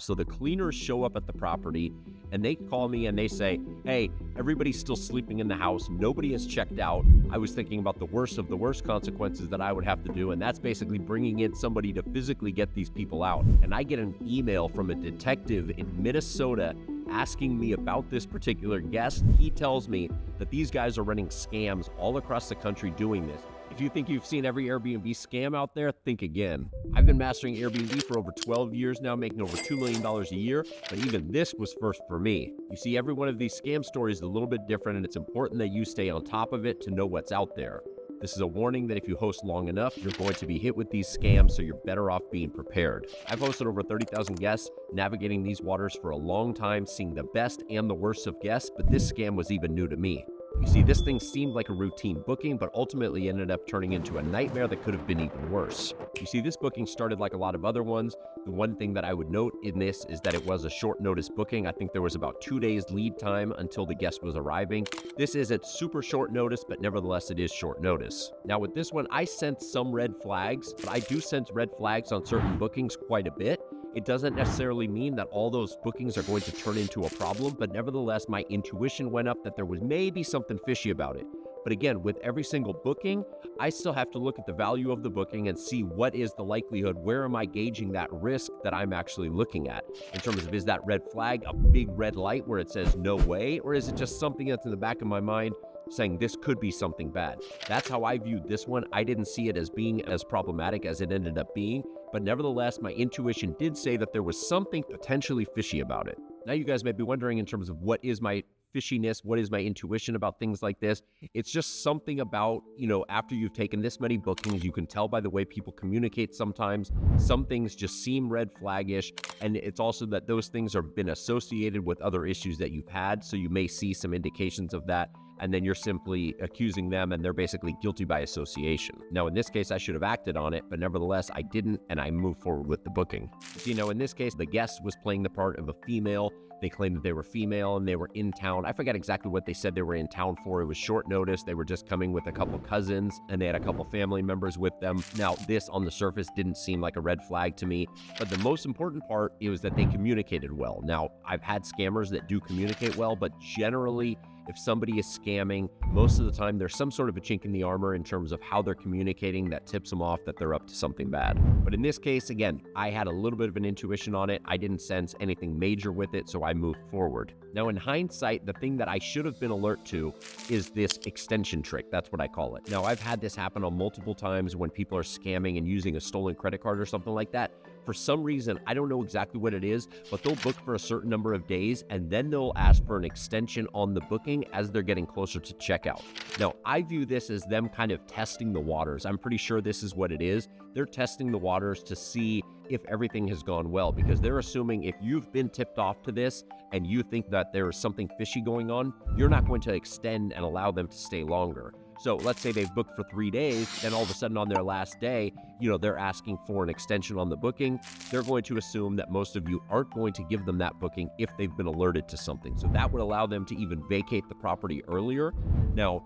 So the cleaners show up at the property and they call me and they say, hey, everybody's still sleeping in the house. Nobody has checked out. I was thinking about the worst of the worst consequences that I would have to do. And that's basically bringing in somebody to physically get these people out. And I get an email from a detective in Minnesota asking me about this particular guest. He tells me that these guys are running scams all across the country doing this. If you think you've seen every Airbnb scam out there, think again. I've been mastering Airbnb for over 12 years now, making over $2 million a year, but even this was first for me. You see, every one of these scam stories is a little bit different, and it's important that you stay on top of it to know what's out there. This is a warning that if you host long enough, you're going to be hit with these scams, so you're better off being prepared. I've hosted over 30,000 guests, navigating these waters for a long time, seeing the best and the worst of guests, but this scam was even new to me. You see, this thing seemed like a routine booking, but ultimately ended up turning into a nightmare that could have been even worse. You see, this booking started like a lot of other ones. The one thing that I would note in this is that it was a short notice booking. I think there was about 2 days lead time until the guest was arriving. This isn't super short notice, but nevertheless, it is short notice. Now with this one, I sensed some red flags, but I do sense red flags on certain bookings quite a bit. It doesn't necessarily mean that all those bookings are going to turn into a problem, but nevertheless, my intuition went up that there was maybe something fishy about it. But again, with every single booking, I still have to look at the value of the booking and see what is the likelihood, where am I gauging that risk that I'm actually looking at? In terms of, is that red flag a big red light where it says no way, or is it just something that's in the back of my mind saying this could be something bad? That's how I viewed this one. I didn't see it as being as problematic as it ended up being, but nevertheless, my intuition did say that there was something potentially fishy about it. Now you guys may be wondering in terms of what is my fishiness, what is my intuition about things like this? It's just something about, after you've taken this many bookings, you can tell by the way people communicate sometimes. Some things just seem red flaggish, and it's also that those things have been associated with other issues that you've had, so you may see some indications of that, and then you're simply accusing them and they're basically guilty by association. Now, in this case, I should have acted on it, but nevertheless, I didn't, and I moved forward with the booking. So, in this case, the guest was playing the part of a female. They claimed that they were female and they were in town. I forget exactly what they said they were in town for. It was short notice. They were just coming with a couple cousins and they had a couple family members with them. Now, this on the surface didn't seem like a red flag to me, but the most important part is that they communicated well. Now, I've had scammers that do communicate well, but generally, if somebody is scamming, most of the time there's some sort of a chink in the armor in terms of how they're communicating that tips them off that they're up to something bad. But in this case, again, I had a little bit of an intuition on it. I didn't sense anything major with it, so I moved forward. Now, in hindsight, the thing that I should have been alert to is this extension trick. That's what I call it. Now, I've had this happen on multiple times when people are scamming and using a stolen credit card or something like that. For some reason, I don't know exactly what it is, but they'll book for a certain number of days and then they'll ask for an extension on the booking as they're getting closer to checkout. Now, I view this as them kind of testing the waters. I'm pretty sure this is what it is. They're testing the waters to see if everything has gone well, because they're assuming if you've been tipped off to this and you think that there is something fishy going on, you're not going to extend and allow them to stay longer. So let's say they've booked for 3 days, and all of a sudden on their last day, they're asking for an extension on the booking. They're going to assume that most of you aren't going to give them that booking if they've been alerted to something. So that would allow them to even vacate the property earlier. Now,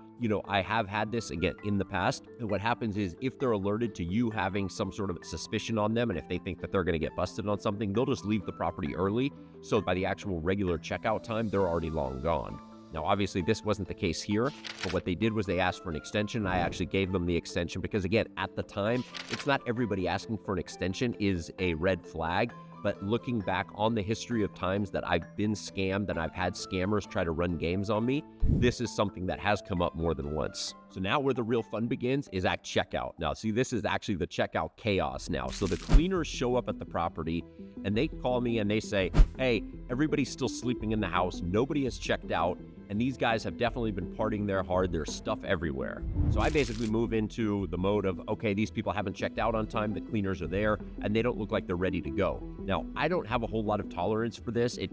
I have had this again in the past. And what happens is if they're alerted to you having some sort of suspicion on them, and if they think that they're going to get busted on something, they'll just leave the property early. So by the actual regular checkout time, they're already long gone. Now, obviously, this wasn't the case here, but what they did was they asked for an extension. I actually gave them the extension because, again, at the time, it's not everybody asking for an extension is a red flag. But looking back on the history of times that I've been scammed and I've had scammers try to run games on me, this is something that has come up more than once. So now where the real fun begins is at checkout. Now, see, this is actually the checkout chaos now. So the cleaners show up at the property and they call me and they say, hey, everybody's still sleeping in the house. Nobody has checked out. And these guys have definitely been partying there hard. There's stuff everywhere. So I basically move into the mode of, okay, these people haven't checked out on time. The cleaners are there and they don't look like they're ready to go. Now, I don't have a whole lot of tolerance for this. It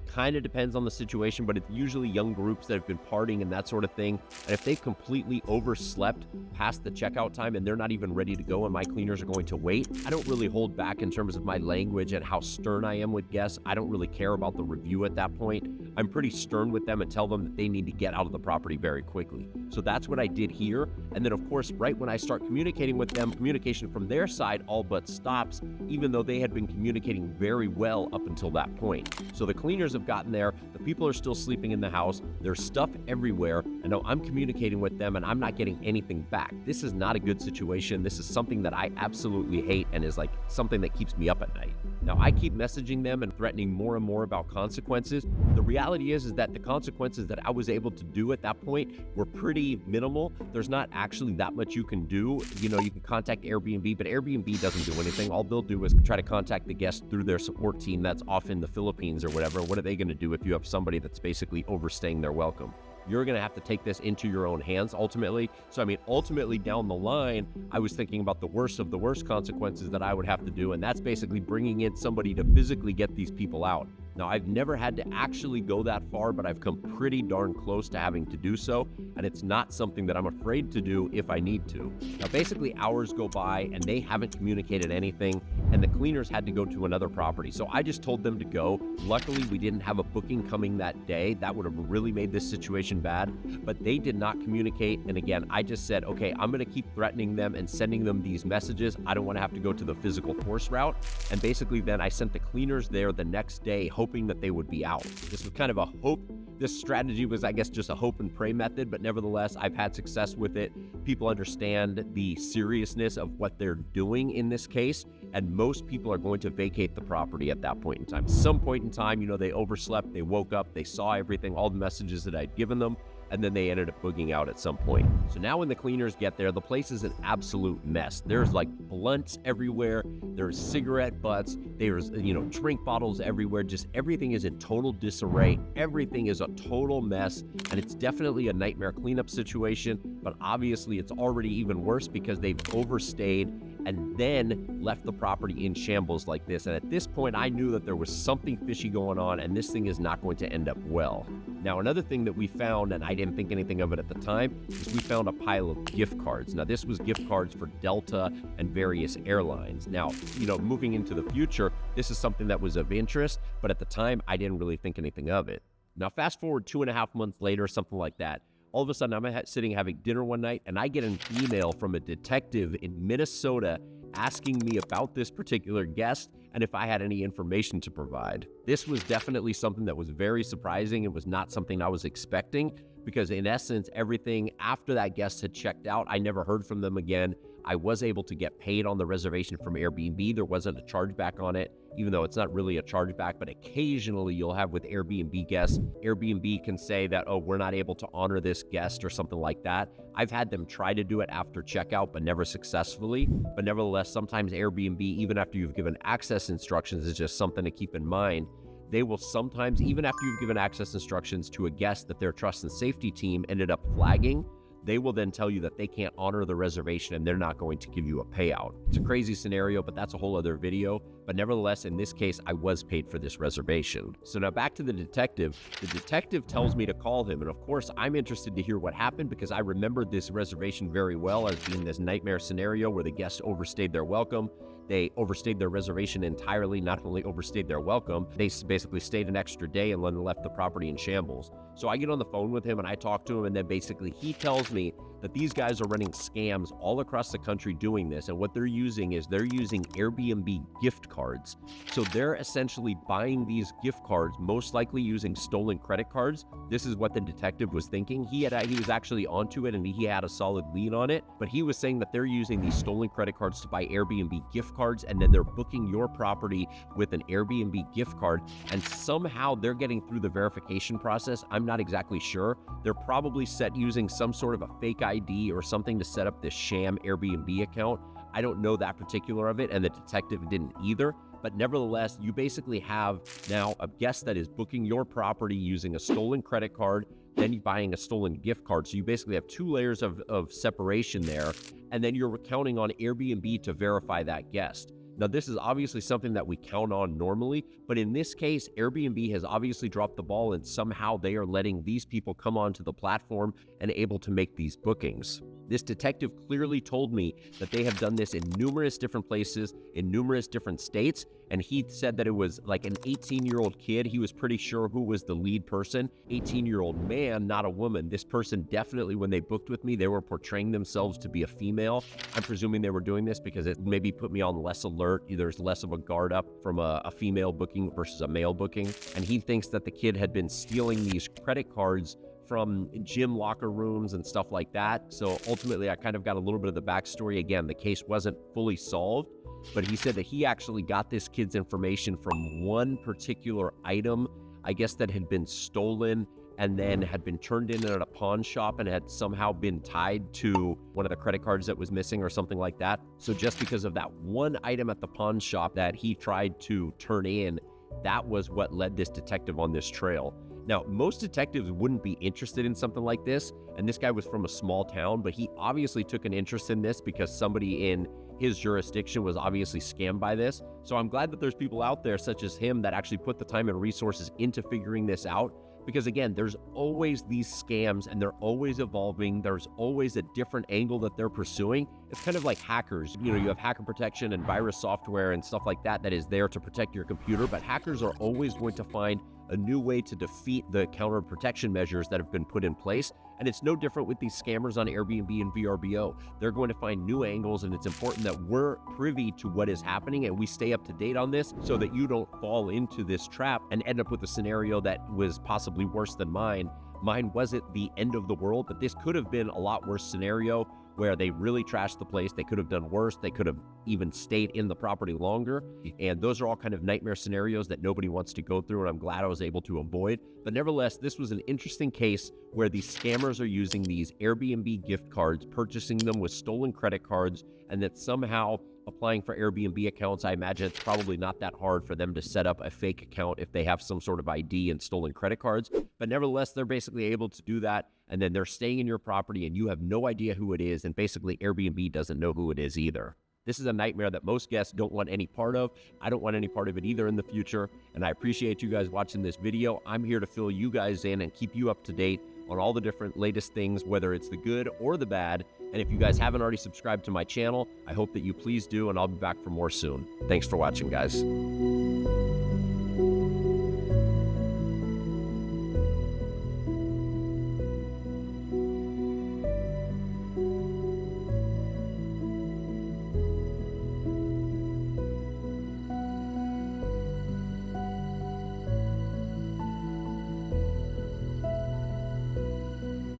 kind of depends on the situation, but it's usually young groups that have been partying and that sort of thing. And if they completely overslept past the checkout time and they're not even ready to go and my cleaners are going to wait, I don't really hold back in terms of my language and how stern I am with guests. I don't really care about the review at that point. I'm pretty stern with them and tell them that they need to get out of the property very quickly. So that's what I did here. And then of course, right when I start communicating with them, communication from their side all but stops, even though they had been communicating very well up until that point. So the cleaners have gotten there, the people are still sleeping in the house, there's stuff everywhere. I know I'm communicating with them and I'm not getting anything back. This is not a good situation. This is something that I absolutely hate and is like something that keeps me up at night. Now, I keep messaging them and threatening more and more about consequences. The reality is that the consequences that I was able to do at that point were pretty minimal. There's not actually that much you can do. You know, you can contact Airbnb, but Airbnb doesn't do anything. All they'll do is try to contact the guest through their support team that's off in the Philippines or whatever. What are they going to do if you have somebody that's basically overstaying their welcome? You're going to have to take this into your own hands ultimately. So, I mean, ultimately down the line, I was thinking about the worst of the worst consequences that I would have to do. And that's basically bringing in somebody to physically get these people out. Now, I've never had to actually go that far, but I've come pretty darn close to having to do so. And it's not something that I'm afraid to do if I need to. Now, basically hours go by and they haven't communicated anything. And the cleaners had to go to another property. So I just told them to go. Luckily, we didn't have a booking coming that day. That would have really made this situation bad, but they did not communicate. And again, I just said, okay, I'm going to keep threatening them and sending them these messages. I don't want to have to go to the physical force route. And basically then I sent the cleaners there the next day, hoping that they would be out. This was kind of a hope. This strategy was, I guess, just a hope and pray method, but nevertheless, I've had success with it. People understand the seriousness of what they're doing in this case, and most people are going to vacate the property at that point in time. Some point in time, you know, they overslept, they woke up, they saw everything, all the messages that I'd given them, and then they ended up booging out at some point. So now when the cleaners get there, the place is an absolute mess. There's like blunts everywhere, there's cigarette butts, there's, you know, drink bottles everywhere, just everything is in total disarray. Everything is a total mess, and it's definitely a nightmare cleanup situation, but obviously it's already even worse because they've overstayed and then left the property in shambles like this. And at this point, I knew that there was something fishy going on and this thing is not going to end up well. Now, another thing that we found, and I didn't think anything of it at the time, is we found a pile of gift cards. Now, this was gift cards for Delta and various airlines. Now, you know, moving into the future, this is something that was of interest, but at the time, I didn't really think anything of it. Now, fast forward 2.5 months later, something like that. All of a sudden, I'm sitting having dinner one night, and I get an email from a detective in Minnesota asking me about this particular guest and if I had any information to provide. This was definitely something that was very surprising. It was not something I was expecting because in essence, everything after that guest had checked out, I never heard from them again. I was able to get paid on the reservation from Airbnb. There wasn't a chargeback on it, even though it's not really a chargeback, but occasionally you'll have with Airbnb guests, Airbnb can say that, oh, we're not able to honor this guest or something like that. I've had them try to do it after checkout, but never successfully. But nevertheless, sometimes Airbnb, even after you've given access instructions, is just something to keep in mind. They will sometimes, even after you've given access instructions to a guest that their trust and safety team ended up flagging, they will then tell you that they can't honor the reservation and they're not going to give you a payout. It's a crazy scenario, but that's a whole other video. But nevertheless, in this case, I was paid for this reservation. So now back to the detective. The detective tells me to call him. And of course, I'm interested to hear what happened because I remembered this reservation very well as being this nightmare scenario where the guests overstayed their welcome. They overstayed their reservation entirely, not only overstayed their welcome, they basically stayed an extra day and then left the property in shambles. So I get on the phone with him and I talk to him, and then basically he tells me that these guys are running scams all across the country doing this. And what they're using is they're using Airbnb gift cards. So they're essentially buying these gift cards, most likely using stolen credit cards. This is what the detective was thinking. He was actually onto it and he had a solid lead on it, but he was saying that they're using these stolen credit cards to buy Airbnb gift cards, and then they're booking your property with an Airbnb gift card, and somehow they're getting through the verification process. I'm not exactly sure. They're probably using some sort of a fake ID or something to set up this sham Airbnb account. I don't know that particular of it, and the detective didn't either. But nevertheless, you basically have now a guest that is booking your property using a stolen credit card, then you're buying a stolen gift card. So you basically have two layers of separation there, and then you're counting on Airbnb to verify that guest. Now, this is obviously something that we count on normally, but in this case, Airbnb has obviously dropped the ball, and somehow they are letting these people come onto the platform and able to make these bookings. This detective clearly told me that they have done this in numerous different places, in numerous different states, and he said that it was like an 18-year-old kid. He was pretty sure who was the lead person. 18-year-old man, not a woman. This person definitely, when they booked with me, they were portraying themselves to be a female. I'm presuming they were doing this because it maybe put me on less alert. There's less of a guard up from a female booking versus a male booking. And he thinks that the kid had been stealing these credit cards from gym locker rooms and stuff like that. So ultimately, I kind of got a little bit of the backstory. Again, the case wasn't fully solved, but he said that he actually got this kid's information from one particular item, I guess, that had been stolen and then had been turned in at a pawn shop and had somehow been tied to one of the credit cards that was missing or something like that. So just because of that one item at the pawn shop that he tried to turn in, that was what led this detective on this trail. Now, most detectives wouldn't be interested in something like this, and this guy was from a small town, but he obviously took an interest in this because somebody in his jurisdiction was obviously scammed by this. So I'm glad that there's people out there such as him that actually put the time and resources into figuring this out. Because again, there's always these scams and they're always evolving. There's always a different angle that they're pursuing. It's kind of like hackers. You have hacker protection and virus software and stuff like that that is there to protect your computer, but hackers are always going to find a new way to defeat the counter protection measures that have been put in place. And it's no different with these scammers on Airbnb and VRBO. They're going to find new angles, and it's important that we're privy to what is happening and we stay up to date on this so that you don't fall into this trap and end up with a scenario that was possibly worse than mine. Mine wasn't the end of the world, but this could have been a lot worse scenario where they really trashed the place. They could have done worse. They could have even stayed in the property longer. And those are all kind of nightmare scenarios that nobody wants to go through, and I'm glad I was able to avoid. But nevertheless, this was an interesting case where these scammers are using these Airbnb gift cards, purchasing them with stolen credit cards, and that somehow applying for Airbnb accounts, I imagine it's probably not that hard for them to set up a fake account if they have some sort of ID and stolen credit cards. But nevertheless, they're basically able to do that, and then they're staying in your property and you have no idea who it is, and basically Airbnb doesn't know who it is either. This is a nightmare that most guests don't want any part of. I don't want any part of it either in the future, and I appreciate you guys watching this video. I'm here to fill you guys in and keep you up to date on all the different latest things, whether it's the good or the bad. And if you guys haven't already subscribed to my channel, I hope that you please do, and I'll be back for more soon. Thanks for watching, guys.